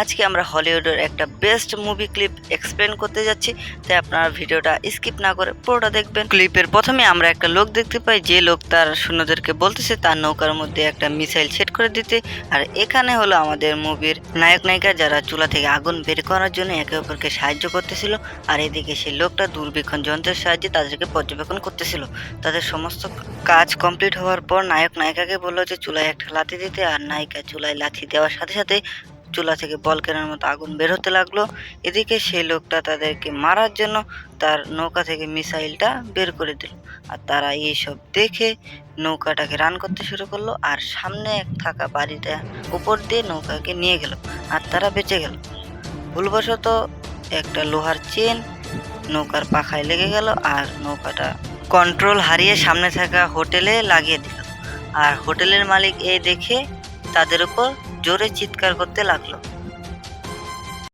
আজকে আমরা হলিউডের একটা বেস্ট মুভি ক্লিপ এক্সপ্লেন করতে যাচ্ছি, তাই আপনারা ভিডিওটা স্কিপ না করে পুরোটা দেখবেন। ক্লিপের প্রথমে আমরা একটা লোক দেখতে পাই, যে লোক তার সৈন্যদেরকে বলতেছে তার নৌকার মধ্যে একটা মিসাইল সেট করে দিতে। আর এখানে হলো আমাদের মুভির নায়ক নায়িকা, যারা চুলা থেকে আগুন বের করার জন্য একে অপরকে সাহায্য করতেছিল। আর এদিকে সেই লোকটা দূরবীক্ষণ যন্ত্রের সাহায্যে তাদেরকে পর্যবেক্ষণ করতেছিল। তাদের সমস্ত কাজ কমপ্লিট হওয়ার পর নায়ক নায়িকাকে বললো যে চুলায় একটা লাথি দিতে, আর নায়িকা চুলায় লাথি দেওয়ার সাথে সাথে চুলা থেকে বলকেনের মতো আগুন বের হতে লাগলো। এদিকে সেই লোকটা তাদেরকে মারার জন্য তার নৌকা থেকে মিসাইলটা বের করে দিল। আর তারা এইসব দেখে নৌকাটাকে রান করতে শুরু করলো, আর সামনে থাকা বাড়িটা উপর দিয়ে নৌকাকে নিয়ে গেল, আর তারা বেঁচে গেল। ভুলবশত একটা লোহার চেন নৌকার পাখায় লেগে গেল, আর নৌকাটা কন্ট্রোল হারিয়ে সামনে থাকা হোটেলে লাগিয়ে দিল। আর হোটেলের মালিক এই দেখে তাদের উপর জোরে চিৎকার করতে লাগলো।